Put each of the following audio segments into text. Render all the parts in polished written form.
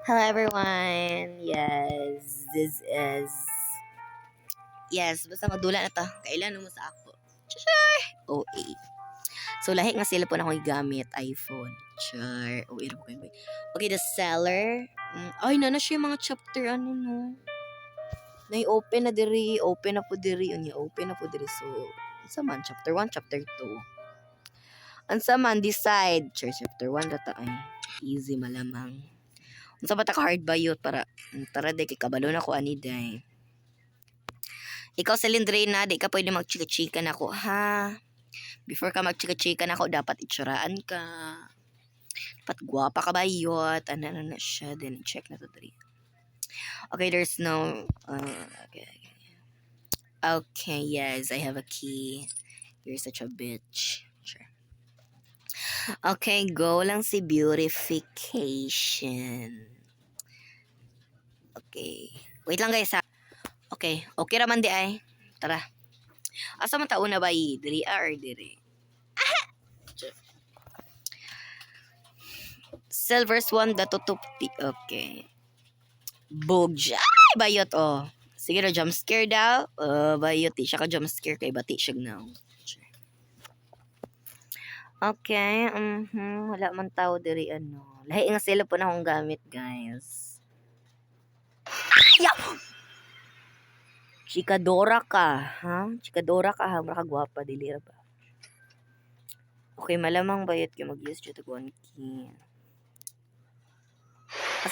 Hello everyone. Yes, basta magdula na ta. Kailan mo sa ako. Char. OA. So lahi nga sila po na akong gamit iPhone. Char. OA ko kayo. Okay, the seller. Ay na siya yung mga chapter ano no. Open na diri, open na po diri, open na po diri. So, unsa man chapter 1, chapter 2. Unsa man decide, chapter 1 rata ay easy malamang. Unsa ba ta ka hard bayot para tara day kay kabalo na ko ani day. Ikaw Silindrina, di ka pwede magchika-chika na ko ha. Before ka magchika-chika na ko dapat itsuraan ka. Dapat gwapa ka bayot. Ano na siya then check na to diri. Okay, there's no okay, yes, I have a key. You're such a bitch. Sure. Okay, go lang si beautification. Okay. Wait lang guys ha. Okay. Okay raman di ay. Tara. Asa man taon na ba i? Diri or diri? Silver Swan datutupti. Okay. Bugj. Ay, bayot oh. Sige na, jump scare daw. Bayot siya ka jump scare kay bati siya now. Okay, wala man tao diri ano. Lahi nga sila po na akong gamit, guys. Ayaw! Chikadora ka, ha? Chikadora ka, ha? Mara ka gwapa, dili ra ba? Okay, malamang bayot kayo mag-use dito one key.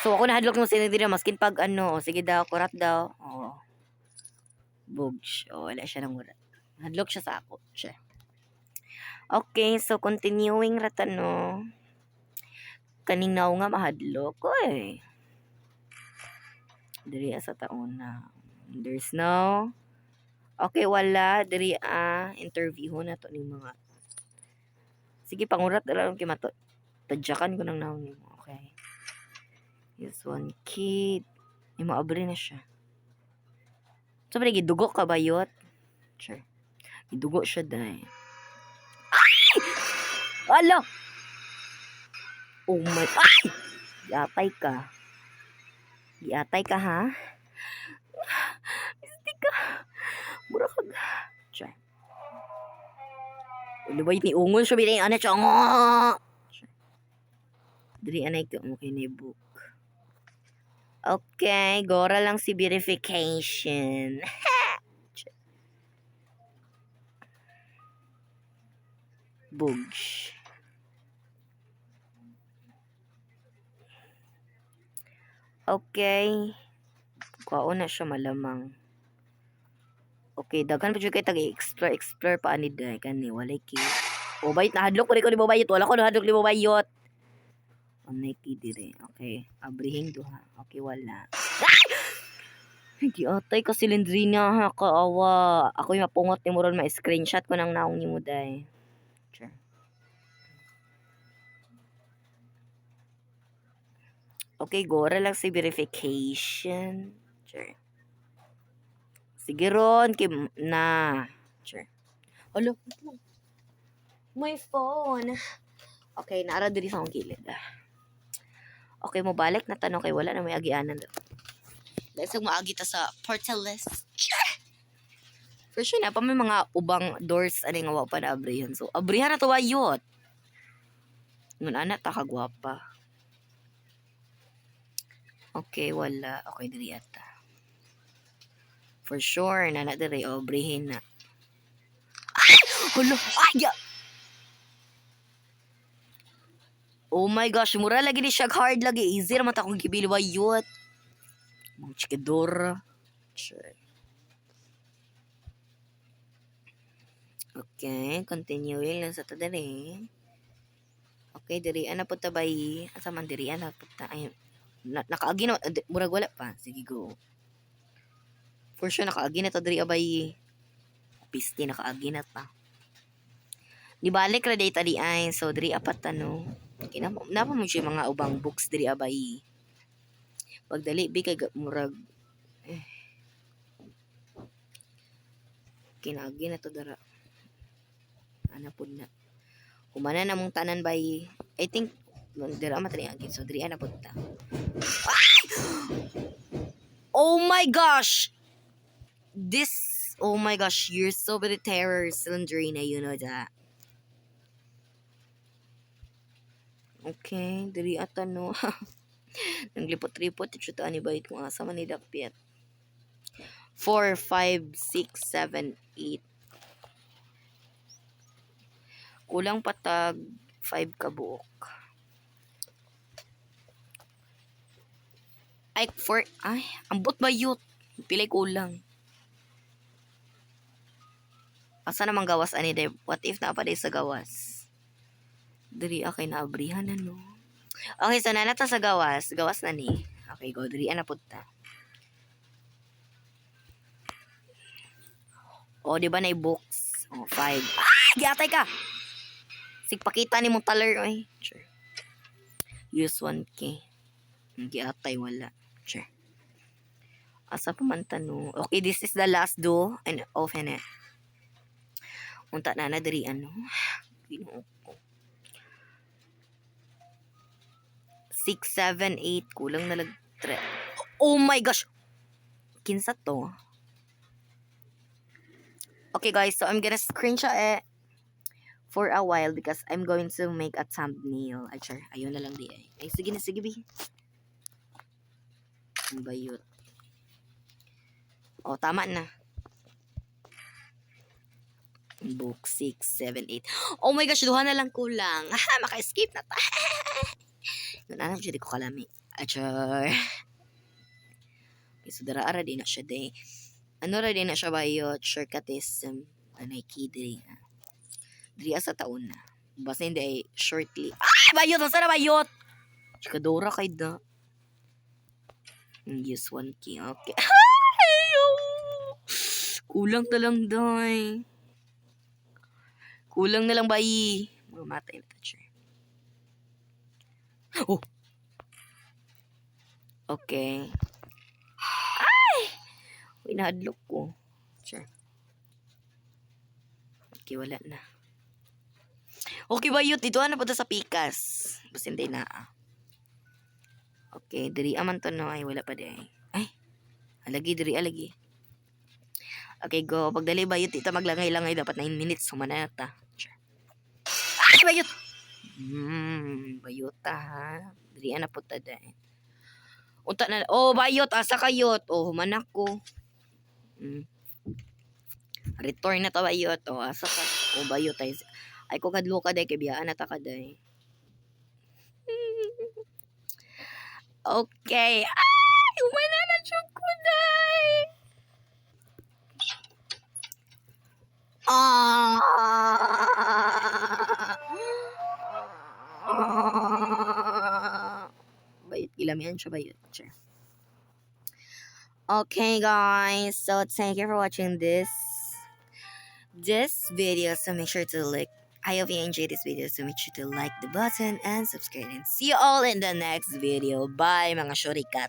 So, ako nahadlok mo sila dito, maskin pag ano, sige daw, kurat daw. Oh. Bugsh. Oh, wala siya ng kurat. Nahadlok siya sa ako. Siya. Okay, so continuing rata no. Kaning naw nga mahadlok ko eh. Diri sa taon na. There's no. Okay, wala. Diri interview na to ning mga. Sige, pangurat na lang kay mato. Tadyakan ko nang naon nimo. Okay. This one kid. May maabri na siya. So, pala gidugo ka bayot? Sure. Gidugo siya dahil. Alo! Oh my... Ay! Giatay ka. Giatay ka, ha? Misti ka. Mura ka. Try. Ano ba yung ungol siya? Bilang ano siya? Dili anay ito. Okay na book. Okay. Gora lang si verification. Bugs. Okay. Kao na siya malamang. Okay, daghan pa jud kay explore pa ani day kani walay ki. O bayot na hadlok ko ni bayot. Wala ko na hadlok ni bayot. Anay ki dire. Okay, abrihing duha. Okay, wala. Giatay ka Silindrina ha, kaawa. Ako yung mapungot ni mo ron ma-screenshot ko nang naong ni mo day. Sure. Okay, gora lang si verification. Sure. Sige ron, kim na. Sure. Alo, my phone. Okay, naara diri sa akong gilid. Okay, mo balik na tanong kay wala na may agianan. Dahil sa maagi ta sa portales. Sure. For sure na pa may mga ubang doors ani nga wa pa na abrihan. So, abrihan na to wayot. Ngun ana ta kagwapa. Okay, wala. Okay, diri ata. For sure, na diri obrihin na. Ay! Hulo! Ay! Oh my gosh, mura lagi ni siya hard lagi. Easy naman ta kung gibili wayot. Mga chikidor. Sure. Okay, continuing lang sa ta diri. Okay, diri ana po tabay. Asa man diri ana po ta. Ay, nakaagi na murag wala pa. Sige go. For sure nakaagi na to diri abay. Pisti nakaagi na ta. Di balik ra day tali ay. So diri apat ano. Napa mo siya mga ubang books diri abay. Pagdali bi kay murag kinagi na to dara. Ana pud na. Humana na mong tanan bay. I think Dira matali agin. So diri na punta. Oh my gosh. Oh my gosh, you're so very terror, Cylindrina, you know that. Okay, diri ata no. Nanglipot-ripot, ito ani bait kung asa man nidapit. 4, 5, 6, 7, 8. Kulang patag 5 kabuok. Ay, ambot ba yut? Pilay kulang. Asa namang gawas ani day? What if na pa day sa gawas? Diri akay naabrihan na no. Okay, so nanata sa gawas. Gawas na ni. Okay, go. Diri na punta. O, di ba na books? O, 5. Ah! Giatay ka! Sigpakita ni mong taler. Ay, sure. Use 1K. Giatay, wala. Sure. Asa pa man tanong. Okay, this is the last do. And open it. Unta na na diri ano. Ginoo ko. 6, 7, 8. Kulang na lag 3. Oh my gosh! Kinsa to? Okay guys, so I'm gonna screenshot it for a while because I'm going to make a thumbnail. Ay, sure. Ayun na lang di ay. Ay, sige na, sige bi. Ang bayot. Oh, tama na. Book 6, 7, 8. Oh my gosh, duha na lang kulang. Maka-escape na ta. Nananap siya di ko kalami. Achar. Okay, so dara-ara din na siya day. Ano ra din na siya bayot? Shortcutism. Anay kidri. Diri sa taon na. Basta hindi ay shortly. Ay! Bayot! Ang sana bayot! Chikadora kay da. Use 1K. Okay. Kulang na lang, day. Kulang na lang, bayi. Mamatay na toucher. Oh! Okay. Ay! Pinahadlok ko. Sure. Okay, wala na. Okay, bayot. Dito na po sa pikas. Basta hindi na. Okay, diri aman to no. Ay, wala pa di. Ay, alagi, diri, alagi. Okay, go. Pagdali bayot, ito maglangay-langay. Dapat 9 minutes. Humanata. Sure. Ay, bayot! Bayot ha. Diri na po ta dahil. Unta na. Oh, bayot. Asa kayot. Oh, humanak ko. Return na ta bayot. Oh, asa ka. Oh, bayot. Ay ko kadlo ka day. Kibiyaan na ta ka day. Okay. Ay! Umana na chok ko day. Bayot. Ilamihan siya bayot. Sure. Okay, guys. So, thank you for watching this video. So, make sure to like. I hope you enjoyed this video. So, make sure to like the button and subscribe. And see you all in the next video. Bye, mga shurikat.